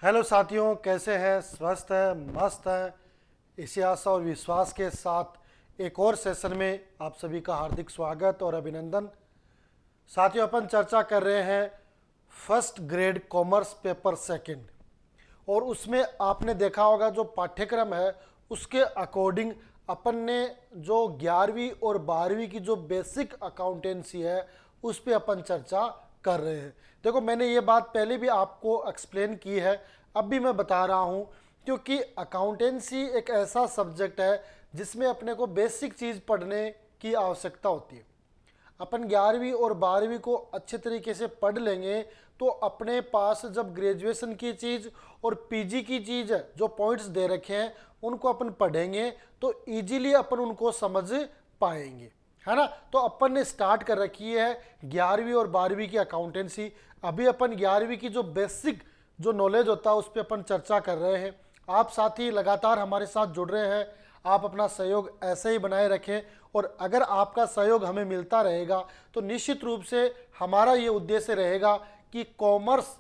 Hello साथियों, कैसे हैं? स्वस्थ हैं, मस्त हैं? इसी आशा और विश्वास के साथ एक और सेशन में आप सभी का हार्दिक स्वागत और अभिनंदन। साथियों, अपन चर्चा कर रहे हैं first grade commerce paper second, और उसमें आपने देखा होगा जो पाठ्यक्रम है उसके अकॉर्डिंग अपन ने जो 11वीं और 12वीं की जो बेसिक अकाउंटेंसी है उस पे अपन चर्चा कर रहे हैं। देखो, मैंने ये बात पहले भी आपको एक्सप्लेन की है, अब भी मैं बता रहा हूँ, क्योंकि अकाउंटेंसी एक ऐसा सब्जेक्ट है जिसमें अपने को बेसिक चीज़ पढ़ने की आवश्यकता होती है। अपन 11वीं और 12वीं को अच्छे तरीके से पढ़ लेंगे तो अपने पास जब ग्रेजुएशन की चीज़ और पीजी की चीज़ है, जो पॉइंट्स दे रखे हैं उनको अपन पढ़ेंगे तो इजीली अपन उनको समझ पाएंगे, है ना। तो अपन ने स्टार्ट कर रखी है 11वीं और 12वीं की अकाउंटेंसी। अभी अपन 11वीं की जो बेसिक जो नॉलेज होता है उस पर अपन चर्चा कर रहे हैं। आप साथी लगातार हमारे साथ जुड़ रहे हैं, आप अपना सहयोग ऐसे ही बनाए रखें, और अगर आपका सहयोग हमें मिलता रहेगा तो निश्चित रूप से हमारा ये उद्देश्य रहेगा कि कॉमर्स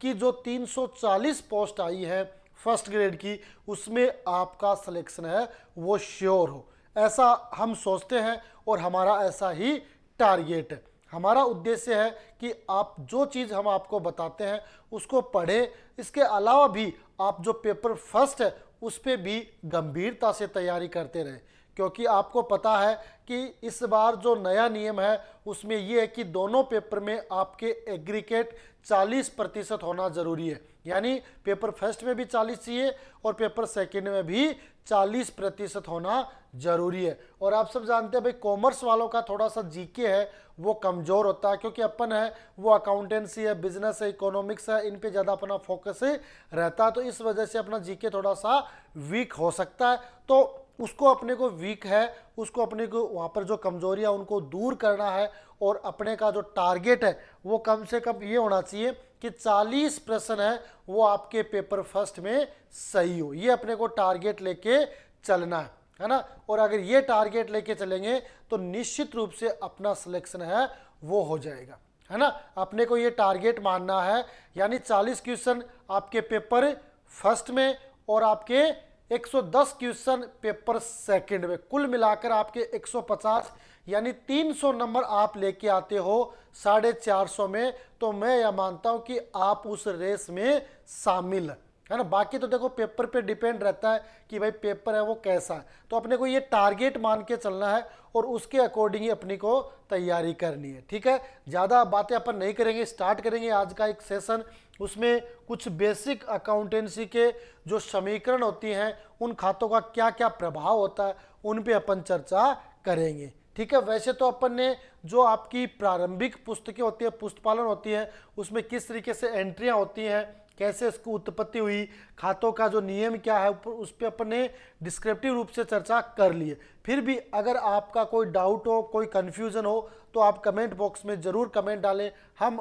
की जो 340 पोस्ट आई है फर्स्ट ग्रेड की, उसमें आपका सिलेक्शन है वो श्योर हो, ऐसा हम सोचते हैं और हमारा ऐसा ही टारगेट है। हमारा उद्देश्य है कि आप जो चीज़ हम आपको बताते हैं उसको पढ़ें, इसके अलावा भी आप जो पेपर फर्स्ट है उस पर भी गंभीरता से तैयारी करते रहें, क्योंकि आपको पता है कि इस बार जो नया नियम है उसमें यह है कि दोनों पेपर में आपके एग्रीगेट 40% होना जरूरी है। यानी पेपर फर्स्ट में भी 40 चाहिए और पेपर सेकंड में भी 40% होना जरूरी है। और आप सब जानते हैं भाई, कॉमर्स वालों का थोड़ा सा जीके है वो कमज़ोर होता है, क्योंकि अपन है वो अकाउंटेंसी है, बिजनेस है, इकोनॉमिक्स है, इन पे ज़्यादा अपना फोकस रहता है, तो इस वजह से अपना जीके थोड़ा सा वीक हो सकता है। तो उसको अपने को वीक है, उसको अपने को वहाँ पर जो कमजोरियाँ उनको दूर करना है, और अपने का जो टारगेट है वो कम से कम ये होना चाहिए कि 40 प्रश्न है वो आपके पेपर फर्स्ट में सही हो। ये अपने को टारगेट लेके चलना है ना। और अगर ये टारगेट लेके चलेंगे तो निश्चित रूप से अपना सिलेक्शन है वो हो जाएगा, है ना। अपने को ये टारगेट मानना है, यानी 40 क्वेश्चन आपके पेपर फर्स्ट में और आपके 110 क्वेश्चन पेपर सेकंड में, कुल मिलाकर आपके 150 यानी 300 नंबर आप लेके आते हो 450 में, तो मैं यह मानता हूं कि आप उस रेस में शामिल है ना। बाकी तो देखो पेपर पे डिपेंड रहता है कि भाई पेपर है वो कैसा है, तो अपने को ये टारगेट मान के चलना है और उसके अकॉर्डिंग ही अपनी को तैयारी करनी है, ठीक है। ज़्यादा बातें अपन नहीं करेंगे, स्टार्ट करेंगे आज का एक सेशन। उसमें कुछ बेसिक अकाउंटेंसी के जो समीकरण होती हैं, उन खातों का क्या क्या प्रभाव होता है, उन पे अपन चर्चा करेंगे, ठीक है। वैसे तो अपन ने जो आपकी प्रारंभिक पुस्तकें होती है, पुस्तपालन होती है, उसमें किस तरीके से एंट्रियां होती हैं, कैसे इसकी उत्पत्ति हुई, खातों का जो नियम क्या है, उस पर अपन ने डिस्क्रिप्टिव रूप से चर्चा कर ली है। फिर भी अगर आपका कोई डाउट हो, कोई कन्फ्यूजन हो, तो आप कमेंट बॉक्स में ज़रूर कमेंट डालें। हम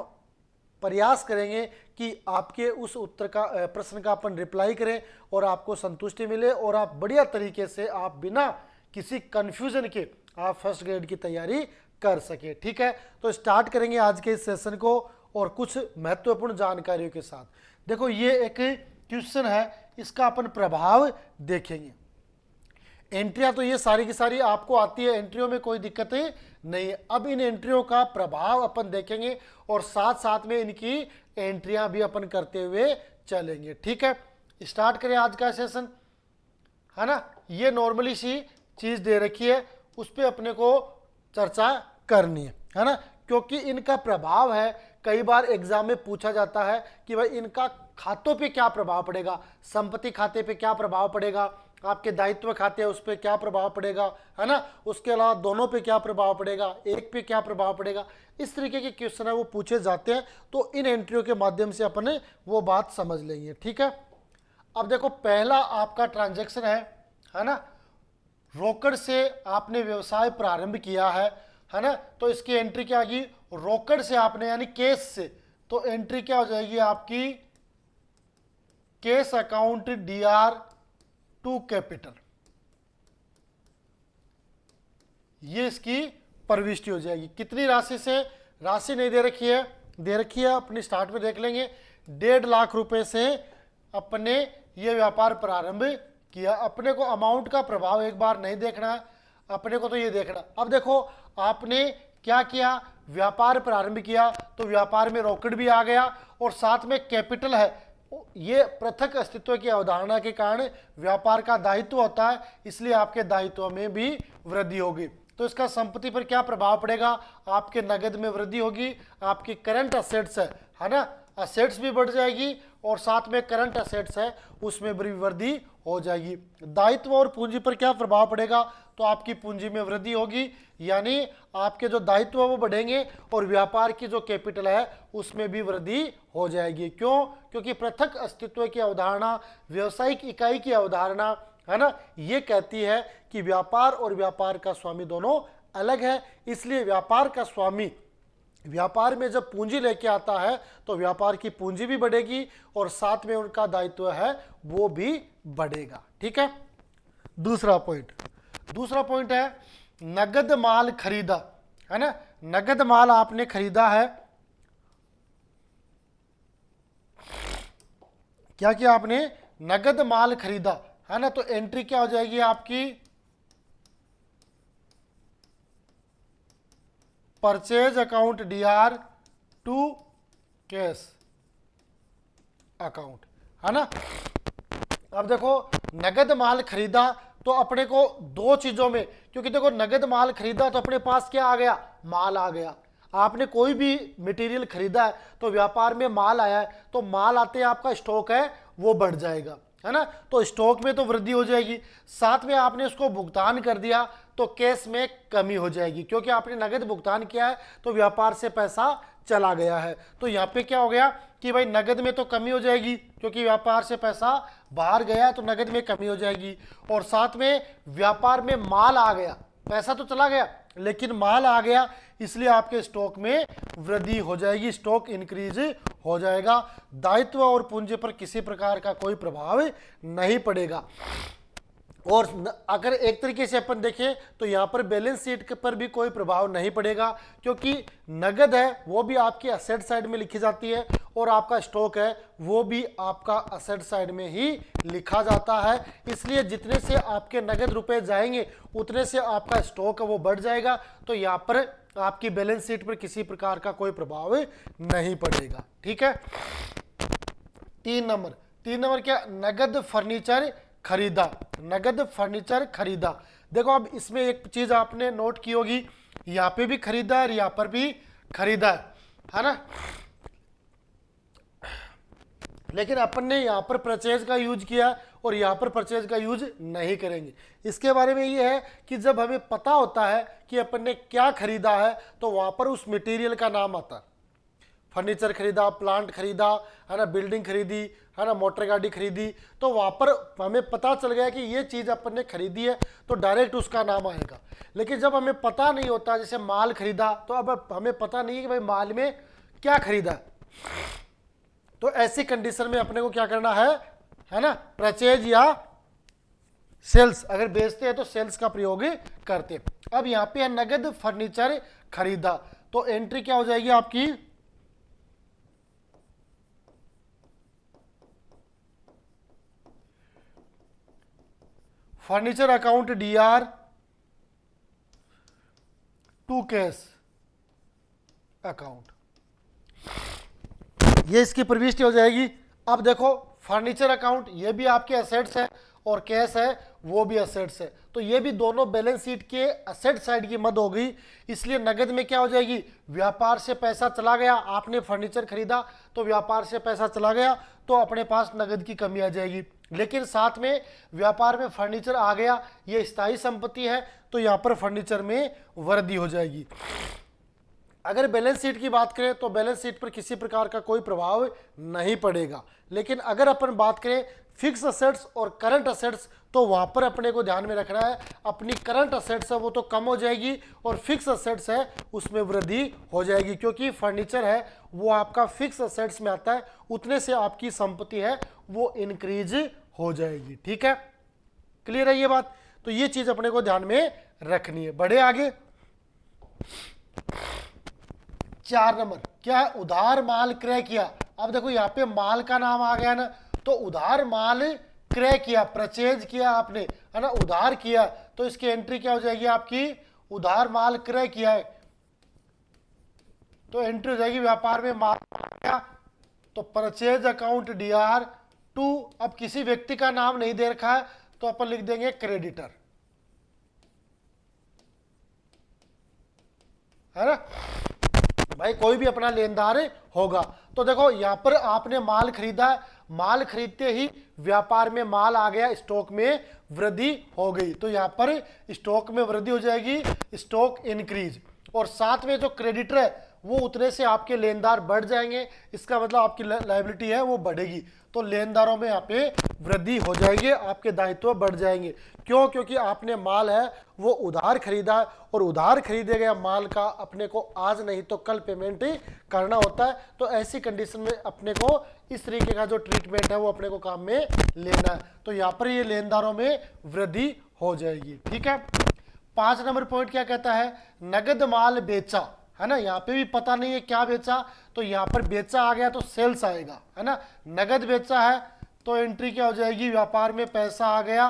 प्रयास करेंगे कि आपके उस उत्तर का प्रश्न का अपन रिप्लाई करें और आपको संतुष्टि मिले, और आप बढ़िया तरीके से आप बिना किसी कन्फ्यूजन के आप फर्स्ट ग्रेड की तैयारी कर सके, ठीक है। तो स्टार्ट करेंगे आज के इस सेशन को और कुछ महत्वपूर्ण जानकारियों के साथ। देखो, ये एक क्वेश्चन है, इसका अपन प्रभाव देखेंगे। एंट्रियां तो ये सारी की सारी आपको आती है, एंट्रियों में कोई दिक्कत नहीं है। अब इन एंट्रियों का प्रभाव अपन देखेंगे और साथ साथ में इनकी एंट्रियां भी अपन करते हुए चलेंगे, ठीक है। स्टार्ट करें आज का सेशन, है ना। ये नॉर्मली सी चीज दे रखी है, उस पर अपने को चर्चा करनी है ना, क्योंकि इनका प्रभाव है। कई बार एग्जाम में पूछा जाता है कि भाई इनका खातों पे क्या प्रभाव पड़ेगा, संपत्ति खाते पे क्या प्रभाव पड़ेगा, आपके दायित्व खाते हैं उस पर क्या प्रभाव पड़ेगा, है ना, उसके अलावा दोनों पे क्या प्रभाव पड़ेगा, एक पे क्या प्रभाव पड़ेगा। इस तरीके के क्वेश्चन है वो पूछे जाते हैं, तो इन एंट्रियों के माध्यम से अपन वो बात समझ लेंगे, ठीक है। अब देखो, पहला आपका ट्रांजैक्शन है ना, रोकड़ से आपने व्यवसाय प्रारंभ किया है ना, तो इसकी एंट्री क्या आएगी, रोकड़ से आपने यानी कैश से, तो एंट्री क्या हो जाएगी आपकी, cash account DR to capital, ये इसकी प्रविष्टि हो जाएगी। कितनी राशि से, राशि नहीं दे रखी है, दे रखी है अपनी स्टार्ट में देख लेंगे, 1.5 लाख रुपए से अपने ये व्यापार प्रारंभ किया। अपने को अमाउंट का प्रभाव एक बार नहीं देखना है, अपने को तो ये देखना। अब देखो आपने क्या किया, व्यापार प्रारंभ किया तो व्यापार में रॉकेट भी आ गया और साथ में कैपिटल है। ये पृथक अस्तित्व की अवधारणा के कारण व्यापार का दायित्व होता है, इसलिए आपके दायित्व में भी वृद्धि होगी। तो इसका संपत्ति पर क्या प्रभाव पड़ेगा, आपके नगद में वृद्धि होगी, आपकी करंट असेट्स है ना, असेट्स भी बढ़ जाएगी और साथ में करंट असेट्स है उसमें भी वृद्धि हो जाएगी। दायित्व और पूंजी पर क्या प्रभाव पड़ेगा, तो आपकी पूंजी में वृद्धि होगी, यानी आपके जो दायित्व है वो बढ़ेंगे और व्यापार की जो कैपिटल है उसमें भी वृद्धि हो जाएगी। क्यों, क्योंकि पृथक अस्तित्व की अवधारणा, व्यवसायिक इकाई की अवधारणा है ना, ये कहती है कि व्यापार और व्यापार का स्वामी दोनों अलग है। इसलिए व्यापार का स्वामी व्यापार में जब पूंजी लेके आता है तो व्यापार की पूंजी भी बढ़ेगी और साथ में उनका दायित्व है वो भी बढ़ेगा। ठीक है। दूसरा पॉइंट है नगद माल खरीदा, है ना, नगद माल आपने खरीदा है, क्या किया आपने, नगद माल खरीदा है ना, तो एंट्री क्या हो जाएगी आपकी, purchase account DR to cash account, है ना। अब देखो नगद माल खरीदा तो अपने को दो चीजों में, क्योंकि देखो नगद माल खरीदा तो अपने पास क्या आ गया, माल आ गया। आपने कोई भी मटेरियल खरीदा है तो व्यापार में माल आया है, तो माल आते हैं आपका स्टॉक है वो बढ़ जाएगा, है ना, तो स्टॉक में तो वृद्धि हो जाएगी। साथ में आपने उसको भुगतान कर दिया तो कैश में कमी हो जाएगी, क्योंकि आपने नगद भुगतान किया है तो व्यापार से पैसा चला गया है। तो यहाँ पे क्या हो गया कि भाई नगद में तो कमी हो जाएगी, क्योंकि व्यापार से पैसा बाहर गया तो नगद में कमी हो जाएगी। और साथ में व्यापार में माल आ गया, पैसा तो चला गया लेकिन माल आ गया, इसलिए आपके स्टॉक में वृद्धि हो जाएगी, स्टॉक इंक्रीज हो जाएगा। दायित्व और पूंजी पर किसी प्रकार का कोई प्रभाव नहीं पड़ेगा। और अगर एक तरीके से अपन देखें तो यहाँ पर बैलेंस शीट पर भी कोई प्रभाव नहीं पड़ेगा, क्योंकि नगद है वो भी आपकी असेट साइड में लिखी जाती है और आपका स्टॉक है वो भी आपका असेट साइड में ही लिखा जाता है। इसलिए जितने से आपके नगद रुपए जाएंगे उतने से आपका स्टॉक है वो बढ़ जाएगा। तो यहाँ पर आपकी बैलेंस शीट पर किसी प्रकार का कोई प्रभाव नहीं पड़ेगा। ठीक है। 3 नंबर क्या, नगद फर्नीचर खरीदा, नगद फर्नीचर खरीदा। देखो अब इसमें एक चीज आपने नोट की होगी, यहाँ पे भी खरीदा है और यहाँ पर भी खरीदा है ना, लेकिन अपन ने यहाँ पर परचेज का यूज किया और यहाँ पर परचेज का यूज नहीं करेंगे। इसके बारे में ये है कि जब हमें पता होता है कि अपन ने क्या खरीदा है तो वहाँ पर उस मटेरियल का नाम आता है। फर्नीचर खरीदा, प्लांट खरीदा, है ना, बिल्डिंग खरीदी, है ना, मोटर गाड़ी खरीदी, तो वहाँ पर हमें पता चल गया कि ये चीज़ अपन ने खरीदी है तो डायरेक्ट उसका नाम आएगा। लेकिन जब हमें पता नहीं होता, जैसे माल खरीदा, तो अब हमें पता नहीं है कि भाई माल में क्या खरीदा, तो ऐसी कंडीशन में अपने को क्या करना है ना, परचेज या सेल्स, अगर बेचते हैं तो सेल्स का प्रयोग करते हैं। अब यहाँ पे है नगद फर्नीचर खरीदा, तो एंट्री क्या हो जाएगी आपकी, furniture account DR to cash account, ये इसकी प्रविष्टि हो जाएगी। अब देखो फर्नीचर अकाउंट ये भी आपके एसेट्स है और कैश है वो भी एसेट्स है, तो ये भी दोनों बैलेंस शीट के एसेट साइड की मद हो गई। इसलिए नगद में क्या हो जाएगी, व्यापार से पैसा चला गया, आपने फर्नीचर खरीदा तो व्यापार से पैसा चला गया तो अपने पास नगद की कमी आ जाएगी। लेकिन साथ में व्यापार में फर्नीचर आ गया, ये स्थायी संपत्ति है, तो यहाँ पर फर्नीचर में वृद्धि हो जाएगी। अगर बैलेंस शीट की बात करें तो बैलेंस शीट पर किसी प्रकार का कोई प्रभाव नहीं पड़ेगा। लेकिन अगर अपन बात करें फिक्स असेट्स और करंट असेट्स, तो वहाँ पर अपने को ध्यान में रखना है, अपनी करंट असेट्स है वो तो कम हो जाएगी और फिक्स असेट्स है उसमें वृद्धि हो जाएगी, क्योंकि फर्नीचर है वो आपका फिक्स असेट्स में आता है, उतने से आपकी संपत्ति है वो इंक्रीज हो जाएगी। ठीक है, क्लियर है ये बात। तो ये चीज अपने को ध्यान में रखनी है। बढ़े आगे। 4 नंबर क्या है, उधार माल क्रय किया। अब देखो यहाँ पे माल का नाम आ गया ना, तो उधार माल क्रय किया, परचेज किया आपने, है ना, उधार किया, तो इसकी एंट्री क्या हो जाएगी आपकी, उधार माल क्रय किया है, तो एंट्री हो जाएगी व्यापार में माल क्या, तो परचेज अकाउंट DR 2। अब किसी व्यक्ति का नाम नहीं दे रखा है तो अपन लिख देंगे क्रेडिटर, है ना भाई, कोई भी अपना लेनदार होगा। तो देखो यहां पर आपने माल खरीदा, माल खरीदते ही व्यापार में माल आ गया, स्टॉक में वृद्धि हो गई, तो यहां पर स्टॉक में वृद्धि हो जाएगी, स्टॉक इंक्रीज। और साथ में जो क्रेडिटर है वो उतने से आपके लेनदार बढ़ जाएंगे, इसका मतलब आपकी लायबिलिटी है वो बढ़ेगी, तो लेनदारों में यहाँ पे वृद्धि हो जाएगी, आपके दायित्व बढ़ जाएंगे। क्यों? क्योंकि आपने माल है वो उधार खरीदा, और उधार खरीदे गए माल का अपने को आज नहीं तो कल पेमेंट करना होता है, तो ऐसी कंडीशन में अपने को इस तरीके का जो ट्रीटमेंट है वो अपने को काम में लेना है, तो यहाँ पर ये लेनदारों में वृद्धि हो जाएगी। ठीक है, 5 नंबर पॉइंट क्या कहता है, नगद माल बेचा, है ना, यहाँ पे भी पता नहीं है क्या बेचा, तो यहाँ पर बेचा आ गया तो सेल्स आएगा, है ना, नगद बेचा है तो एंट्री क्या हो जाएगी, व्यापार में पैसा आ गया,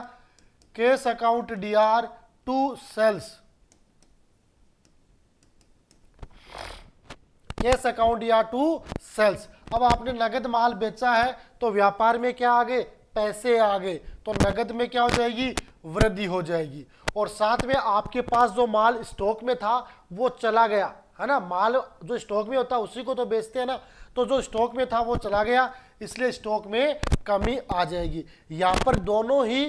cash account DR 2 sales, cash account DR 2 sales. अब आपने नगद माल बेचा है तो व्यापार में क्या आ गए, पैसे आ गए, तो नगद में क्या हो जाएगी, वृद्धि हो जाएगी। और साथ में आपके पास जो माल स्टॉक में था वो चला गया, है ना, माल जो स्टॉक में होता है उसी को तो बेचते हैं ना, तो जो स्टॉक में था वो चला गया, इसलिए स्टॉक में कमी आ जाएगी। यहाँ पर दोनों ही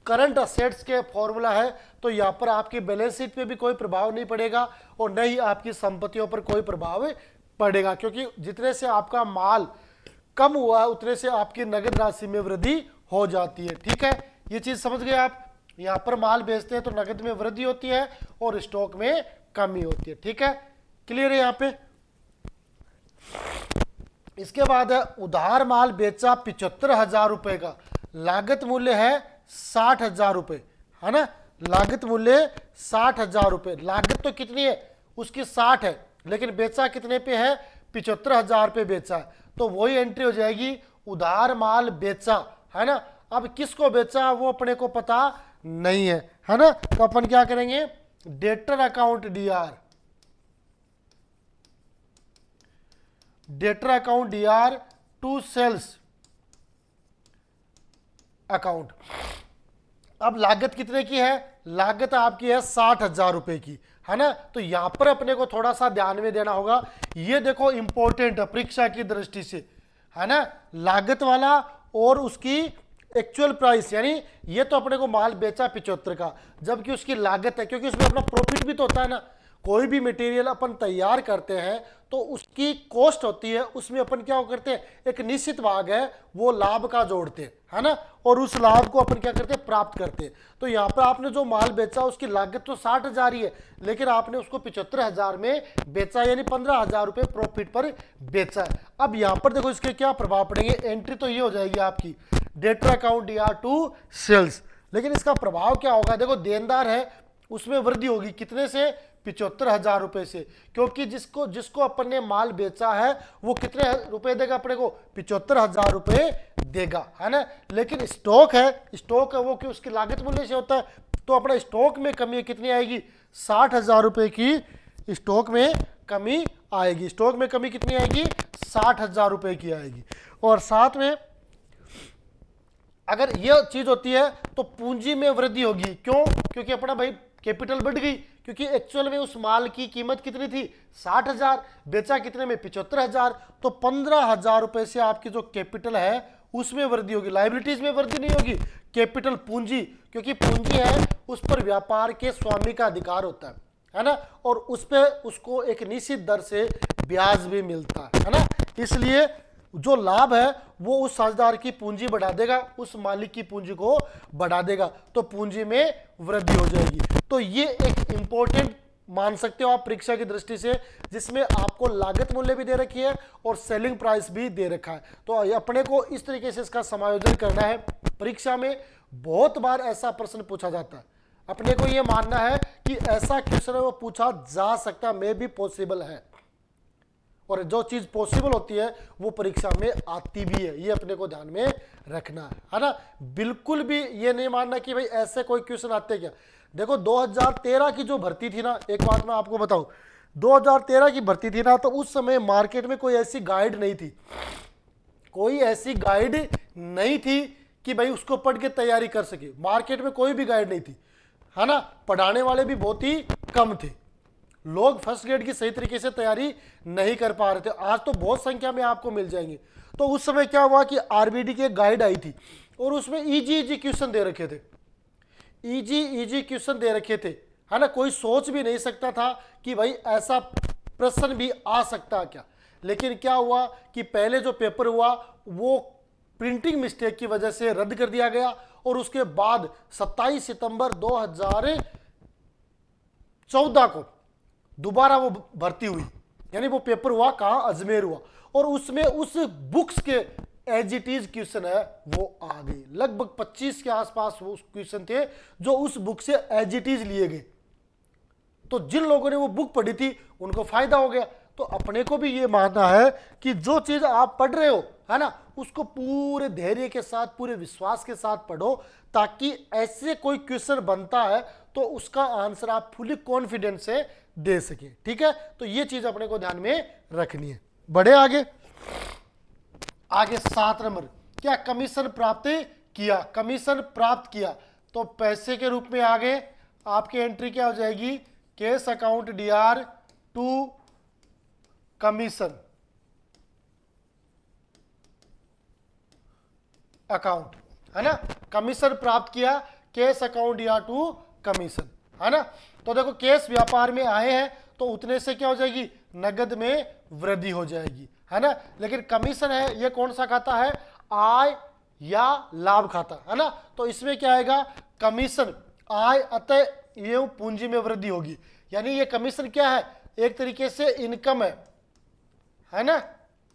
करंट असेट्स के फॉर्मूला है, तो यहाँ पर आपकी बैलेंस शीट पे भी कोई प्रभाव नहीं पड़ेगा और न ही आपकी संपत्तियों पर कोई प्रभाव पड़ेगा, क्योंकि जितने से आपका माल कम हुआ है उतने से आपकी नगद राशि में वृद्धि हो जाती है। ठीक है, ये चीज समझ गए आप, यहाँ पर माल बेचते हैं तो नगद में वृद्धि होती है और स्टॉक में कमी होती है। ठीक है, क्लियर है यहाँ पे। इसके बाद है उधार माल बेचा 75,000 रुपए का, लागत मूल्य है 60,000 रुपए, है ना, लागत मूल्य 60,000 रुपए, लागत तो कितनी है उसकी 60 है, लेकिन बेचा कितने पे है, 75,000 पे बेचा है, तो वही एंट्री हो जाएगी, उधार माल बेचा, है ना। अब किसको बेचा वो अपने को पता नहीं है ना, तो अपन क्या करेंगे, debtor account DR, debtor account DR 2 sales account. अब लागत कितने की है, लागत आपकी है 60,000 रुपए की, है ना, तो यहां पर अपने को थोड़ा सा ध्यान में देना होगा, ये देखो इंपॉर्टेंट है परीक्षा की दृष्टि से, है ना, लागत वाला और उसकी एक्चुअल प्राइस, यानी ये तो अपने को माल बेचा 75 का, जबकि उसकी लागत है, क्योंकि उसमें अपना प्रॉफिट भी तो होता है ना, कोई भी मटेरियल अपन तैयार करते हैं तो उसकी कॉस्ट होती है, उसमें अपन क्या करते हैं, एक निश्चित भाग है वो लाभ का जोड़ते हैं, है ना, और उस लाभ को अपन क्या करते हैं, प्राप्त करते हैं। तो यहाँ पर आपने जो माल बेचा उसकी लागत तो 60,000 ही है, लेकिन आपने उसको 75,000 में बेचा, यानी 15,000 रुपए प्रॉफिट पर बेचा है। अब यहाँ पर देखो इसके क्या प्रभाव पड़ेंगे, एंट्री तो ये हो जाएगी आपकी डेटर अकाउंट DR 2 सेल्स, लेकिन इसका प्रभाव क्या होगा, देखो देनदार है उसमें वृद्धि होगी, कितने से, 75,000 रुपए से, क्योंकि जिसको अपन ने माल बेचा है वो कितने रुपए देगा अपने को, 75,000 रुपए देगा, है ना, लेकिन स्टॉक है वो कि उसकी लागत मूल्य से होता है, तो अपना स्टॉक में कमी कितनी आएगी, 60,000 रुपए की स्टॉक में कमी आएगी, स्टॉक में कमी कितनी आएगी, 60,000 रुपए की आएगी। और साथ में अगर यह चीज होती है तो पूंजी में वृद्धि होगी, क्यों, क्योंकि अपना भाई कैपिटल बढ़ गई, क्योंकि एक्चुअल में उस माल की कीमत कितनी थी, 60,000, बेचा कितने में, 75,000, तो 15,000 रुपए से आपकी जो कैपिटल है उसमें वृद्धि होगी, लायबिलिटीज में वृद्धि नहीं होगी, कैपिटल पूंजी, क्योंकि पूंजी है उस पर व्यापार के स्वामी का अधिकार होता है ना, और उस पर उसको एक निश्चित दर से ब्याज भी मिलता है ना, इसलिए जो लाभ है वो उस साझेदार की पूंजी बढ़ा देगा, उस मालिक की पूंजी को बढ़ा देगा, तो पूंजी में वृद्धि हो जाएगी। तो ये एक इंपॉर्टेंट मान सकते हो आप परीक्षा की दृष्टि से, जिसमें आपको लागत मूल्य भी दे रखी है और सेलिंग प्राइस भी दे रखा है, तो अपने को इस तरीके से इसका समायोजन करना है। परीक्षा में बहुत बार ऐसा प्रश्न पूछा जाता है, अपने को यह मानना है कि ऐसा क्वेश्चन वो पूछा जा सकता, मे भी पॉसिबल है, और जो चीज पॉसिबल होती है वो परीक्षा में आती भी है, ये अपने को ध्यान में रखना है ना। बिल्कुल भी ये नहीं मानना कि भाई ऐसे कोई क्वेश्चन आते क्या। देखो 2013 की जो भर्ती थी ना, एक बात मैं आपको बताऊं, 2013 की भर्ती थी ना, तो उस समय मार्केट में कोई ऐसी गाइड नहीं थी, कोई ऐसी गाइड नहीं थी कि भाई उसको पढ़ के तैयारी कर सके। मार्केट में कोई भी गाइड नहीं थी, है ना। पढ़ाने वाले भी बहुत ही कम थे, लोग फर्स्ट ग्रेड की सही तरीके से तैयारी नहीं कर पा रहे थे। आज तो बहुत संख्या में आपको मिल जाएंगे। तो उस समय क्या हुआ कि आरबीडी की एक गाइड आई थी और उसमें इजी क्वेश्चन दे रखे थे, इजी क्वेश्चन दे रखे थे, है ना। कोई सोच भी नहीं सकता था कि भाई ऐसा प्रश्न भी आ सकता क्या। लेकिन क्या हुआ कि पहले जो पेपर हुआ वो प्रिंटिंग मिस्टेक की वजह से रद्द कर दिया गया और उसके बाद 27 सितंबर 2014 को दोबारा वो भर्ती हुई, यानी वो पेपर हुआ कहाँ, अजमेर हुआ, और उसमें उस बुक्स के एज इट इज क्वेश्चन है वो आ गई। लगभग 25 के आसपास वो क्वेश्चन थे जो उस बुक से एज इट इज लिए गए। तो जिन लोगों ने वो बुक पढ़ी थी उनको फायदा हो गया। तो अपने को भी ये मानना है कि जो चीज आप पढ़ रहे हो, है ना, उसको पूरे धैर्य के साथ, पूरे विश्वास के साथ पढ़ो, ताकि ऐसे कोई क्वेश्चन बनता है तो उसका आंसर आप फुली कॉन्फिडेंस से दे सके। ठीक है, तो ये चीज अपने को ध्यान में रखनी है। बढ़े आगे। आगे 7 नंबर, क्या कमीशन प्राप्त किया। कमीशन प्राप्त किया तो पैसे के रूप में आगे आपकी एंट्री क्या हो जाएगी, cash account DR to commission account, है ना। कमीशन प्राप्त किया, cash account DR to commission, है ना। तो देखो कैश व्यापार में आए हैं तो उतने से क्या हो जाएगी, नगद में वृद्धि हो जाएगी, है ना। लेकिन कमीशन है, ये कौन सा खाता है, आय या लाभ खाता, है ना। तो इसमें क्या आएगा, कमीशन आय, अतः ये पूंजी में वृद्धि होगी। यानी ये कमीशन क्या है, एक तरीके से इनकम है ना।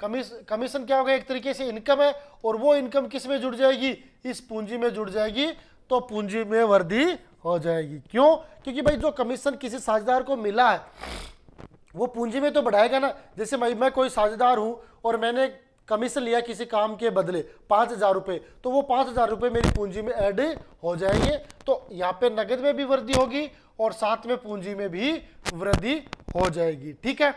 कमीशन क्या होगा, एक तरीके से इनकम है, और वो इनकम किस में जुड़ जाएगी, इस पूंजी में जुड़ जाएगी, तो पूंजी में वृद्धि हो जाएगी। क्यों, क्योंकि भाई जो कमीशन किसी साझेदार को मिला है वो पूंजी में तो बढ़ाएगा ना। जैसे मैं कोई साझेदार हूं और मैंने कमीशन लिया किसी काम के बदले 5,000 रुपये, तो वो 5,000 रुपये मेरी पूंजी में ऐड हो जाएंगे। तो यहाँ पे नगद में भी वृद्धि होगी और साथ में पूंजी में भी वृद्धि हो जाएगी। ठीक है,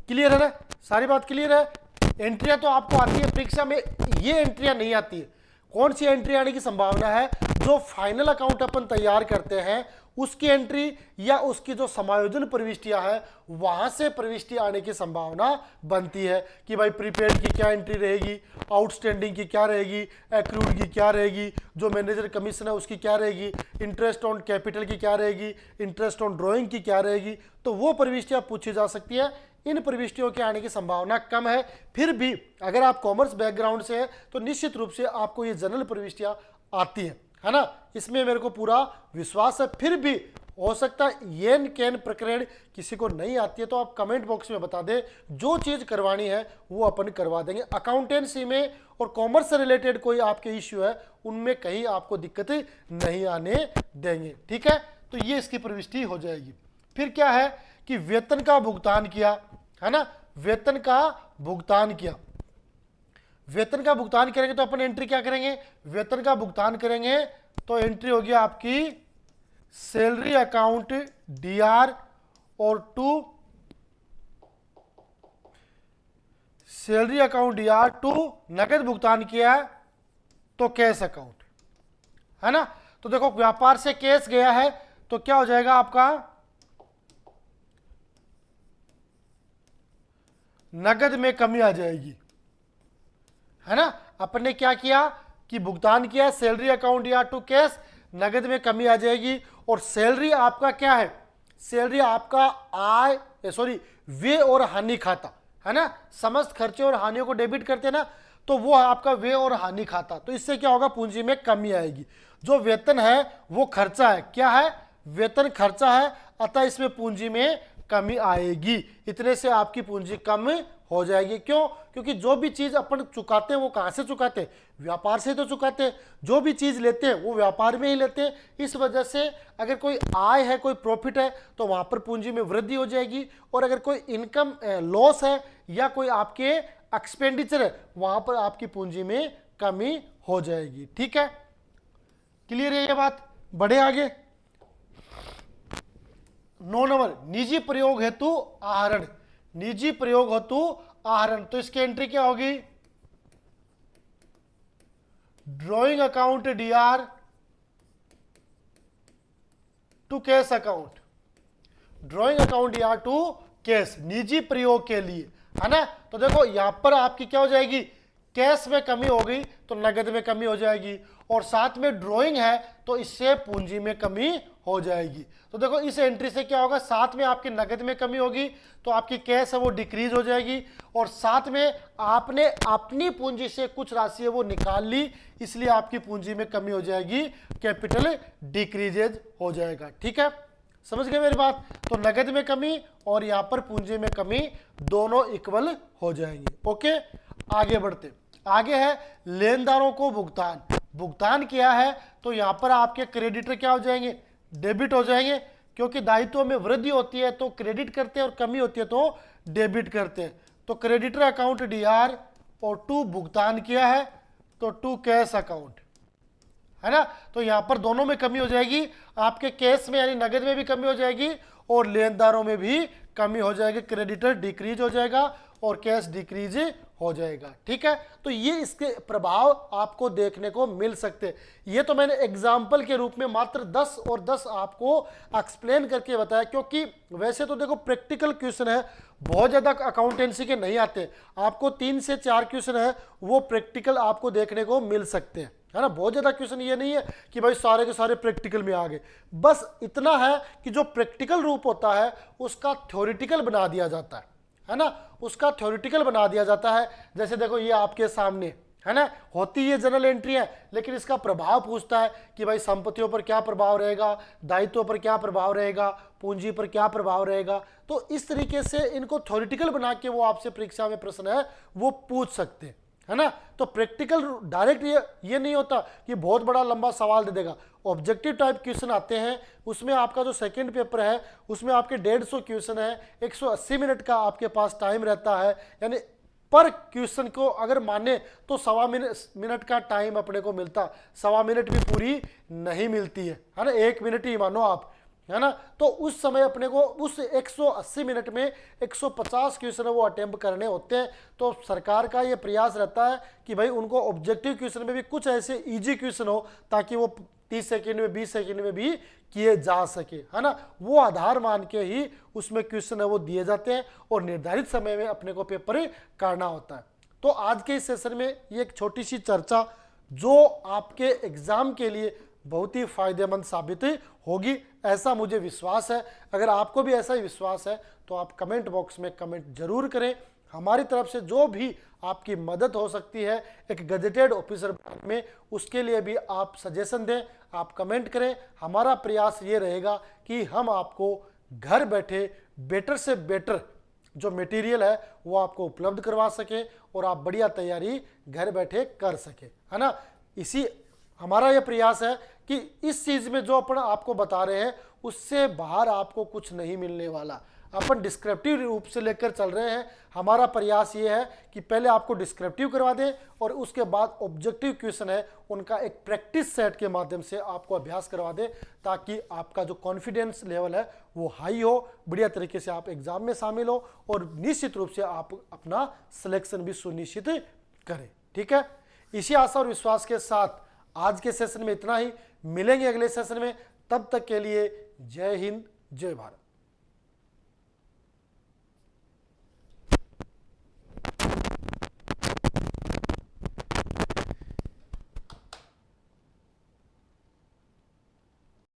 क्लियर है ना, सारी बात क्लियर है। एंट्रियां तो आपको आती है परीक्षा में, ये एंट्रियां नहीं आती है। कौन सी एंट्री आने की संभावना है, जो फाइनल अकाउंट अपन तैयार करते हैं उसकी एंट्री, या उसकी जो समायोजन प्रविष्टियां है वहां से प्रविष्टि आने की संभावना बनती है कि भाई प्रीपेड की क्या एंट्री रहेगी, आउटस्टैंडिंग की क्या रहेगी, एक्रूड की क्या रहेगी, जो मैनेजर कमीशन है उसकी क्या रहेगी, इंटरेस्ट ऑन कैपिटल की क्या रहेगी, इंटरेस्ट ऑन ड्रॉइंग की क्या रहेगी। तो वो प्रविष्टियां पूछी जा सकती है। इन प्रविष्टियों के आने की संभावना कम है। फिर भी अगर आप कॉमर्स बैकग्राउंड से हैं तो निश्चित रूप से आपको ये जनरल प्रविष्टियां आती हैं, है ना। इसमें मेरे को पूरा विश्वास है। फिर भी हो सकता है येन कैन प्रकरण किसी को नहीं आती है, तो आप कमेंट बॉक्स में बता दें, जो चीज करवानी है वो अपन करवा देंगे। अकाउंटेंसी में और कॉमर्स से रिलेटेड कोई आपके इश्यू है उनमें कहीं आपको दिक्कत नहीं आने देंगे। ठीक है, तो ये इसकी प्रविष्टि हो जाएगी। फिर क्या है कि वेतन का भुगतान किया, है ना, वेतन का भुगतान किया। वेतन का भुगतान करेंगे तो अपन एंट्री क्या करेंगे, वेतन का भुगतान करेंगे तो एंट्री होगी आपकी सैलरी अकाउंट DR और to salary account DR to नकद भुगतान किया है तो कैश अकाउंट, है ना। तो देखो व्यापार से कैश गया है तो क्या हो जाएगा आपका, नगद में कमी आ जाएगी, है ना। अपन ने क्या किया कि भुगतान किया salary account DR to cash, नगद में कमी आ जाएगी। और सैलरी आपका क्या है, सैलरी आपका व्यय और हानि खाता, है ना। समस्त खर्चे और हानियों को डेबिट करते हैं ना, तो वो आपका व्यय और हानि खाता। तो इससे क्या होगा, पूंजी में कमी आएगी। जो वेतन है वो खर्चा है, क्या है, वेतन खर्चा है, अतः इसमें पूंजी में कमी आएगी। इतने से आपकी पूंजी कम हो जाएगी। क्यों? क्योंकि जो भी चीज अपन चुकाते हैं वो कहां से चुकाते हैं? व्यापार से तो चुकाते हैं। जो भी चीज लेते हैं वो व्यापार में ही लेते हैं। इस वजह से अगर कोई आय है, कोई प्रॉफिट है, तो वहां पर पूंजी में वृद्धि हो जाएगी। और अगर कोई इनकम लॉस है या कोई आपके एक्सपेंडिचर है, वहां पर आपकी पूंजी में कमी हो जाएगी। ठीक है, क्लियर है ये बात? बढ़े आगे। 9 नंबर, निजी प्रयोग हेतु आहरण। निजी प्रयोग हेतु आहरण, तो इसकी एंट्री क्या होगी? Drawing account DR to cash account. Drawing account DR to cash, निजी प्रयोग के लिए, है ना। तो देखो यहां पर आपकी क्या हो जाएगी? कैश में कमी हो गई तो नगद में कमी हो जाएगी, और साथ में ड्राइंग है तो इससे पूंजी में कमी हो जाएगी। तो देखो इस एंट्री से क्या होगा? साथ में आपकी नगद में कमी होगी तो आपकी कैश है वो डिक्रीज हो जाएगी, और साथ में आपने अपनी पूंजी से कुछ राशि है वो निकाल ली, इसलिए आपकी पूंजी में कमी हो जाएगी, कैपिटल डिक्रीजेज हो जाएगा। ठीक है, समझ गए मेरी बात? तो नगद में कमी और यहां पर पूंजी में कमी दोनों इक्वल हो जाएंगे। ओके, आगे बढ़ते। आगे है लेनदारों को भुगतान। भुगतान किया है तो यहां पर आपके क्रेडिटर क्या हो जाएंगे? डेबिट हो जाएंगे, क्योंकि दायित्वों में वृद्धि होती है तो क्रेडिट करते हैं और कमी होती है तो डेबिट करते हैं। तो क्रेडिटर अकाउंट डीआर और टू भुगतान किया है तो टू कैश अकाउंट, है ना। तो यहां पर दोनों में कमी हो जाएगी, आपके कैश में यानी नगद में भी कमी हो जाएगी और लेनदारों में भी कमी हो जाएगी। क्रेडिटर डिक्रीज हो जाएगा और कैश डिक्रीज हो जाएगा। ठीक है, तो ये इसके प्रभाव आपको देखने को मिल सकते हैं। ये तो मैंने एग्जाम्पल के रूप में मात्र 10 और 10 आपको एक्सप्लेन करके बताया, क्योंकि वैसे तो देखो प्रैक्टिकल क्वेश्चन है, बहुत ज़्यादा अकाउंटेंसी के नहीं आते। आपको 3 से 4 क्वेश्चन है वो प्रैक्टिकल आपको देखने को मिल सकते हैं, है ना। बहुत ज़्यादा क्वेश्चन ये नहीं है कि भाई सारे के सारे प्रैक्टिकल में आ गए। बस इतना है कि जो प्रैक्टिकल रूप होता है उसका थ्योरेटिकल बना दिया जाता है ना, उसका थ्योरेटिकल बना दिया जाता है। जैसे देखो ये आपके सामने है ना, होती ये जनरल एंट्री है, लेकिन इसका प्रभाव पूछता है कि भाई संपत्तियों पर क्या प्रभाव रहेगा, दायित्वों पर क्या प्रभाव रहेगा, पूंजी पर क्या प्रभाव रहेगा। तो इस तरीके से इनको थ्योरेटिकल बना के वो आपसे परीक्षा में प्रश्न है वो पूछ सकते हैं, है ना। तो प्रैक्टिकल डायरेक्ट ये नहीं होता कि बहुत बड़ा लंबा सवाल दे देगा। ऑब्जेक्टिव टाइप क्वेश्चन आते हैं, उसमें आपका जो सेकंड पेपर है उसमें आपके 150 क्वेश्चन है, 180 मिनट का आपके पास टाइम रहता है, यानी पर क्वेश्चन को अगर माने तो 1.25 मिनट का टाइम अपने को मिलता, 1.25 मिनट भी पूरी नहीं मिलती है ना, 1 मिनट ही मानो आप, है ना। तो उस समय अपने को उस 180 मिनट में 150 क्वेश्चन वो अटेम्प्ट करने होते हैं। तो सरकार का ये प्रयास रहता है कि भाई उनको ऑब्जेक्टिव क्वेश्चन में भी कुछ ऐसे इजी क्वेश्चन हो ताकि वो 30 सेकेंड में 20 सेकेंड में भी किए जा सके, है ना। वो आधार मान के ही उसमें क्वेश्चन है वो दिए जाते हैं और निर्धारित समय में अपने को पेपर करना होता है। तो आज के इस सेशन में ये एक छोटी सी चर्चा जो आपके एग्जाम के लिए बहुत ही फायदेमंद साबित होगी, ऐसा मुझे विश्वास है। अगर आपको भी ऐसा ही विश्वास है तो आप कमेंट बॉक्स में कमेंट जरूर करें। हमारी तरफ से जो भी आपकी मदद हो सकती है एक गजेटेड ऑफिसर में, उसके लिए भी आप सजेशन दें, आप कमेंट करें। हमारा प्रयास ये रहेगा कि हम आपको घर बैठे बेटर से बेटर जो मटेरियल है वो आपको उपलब्ध करवा सकें और आप बढ़िया तैयारी घर बैठे कर सकें, है ना। इसी हमारा यह प्रयास है कि इस चीज में जो अपन आपको बता रहे हैं उससे बाहर आपको कुछ नहीं मिलने वाला। अपन डिस्क्रिप्टिव रूप से लेकर चल रहे हैं। हमारा प्रयास ये है कि पहले आपको डिस्क्रिप्टिव करवा दें और उसके बाद ऑब्जेक्टिव क्वेश्चन है उनका एक प्रैक्टिस सेट के माध्यम से आपको अभ्यास करवा दें, ताकि आपका जो कॉन्फिडेंस लेवल है वो हाई हो, बढ़िया तरीके से आप एग्जाम में शामिल हो और निश्चित रूप से आप अपना सिलेक्शन भी सुनिश्चित करें। ठीक है, इसी आशा और विश्वास के साथ आज के सेशन में इतना ही। मिलेंगे अगले सेशन में, तब तक के लिए जय हिंद, जय भारत।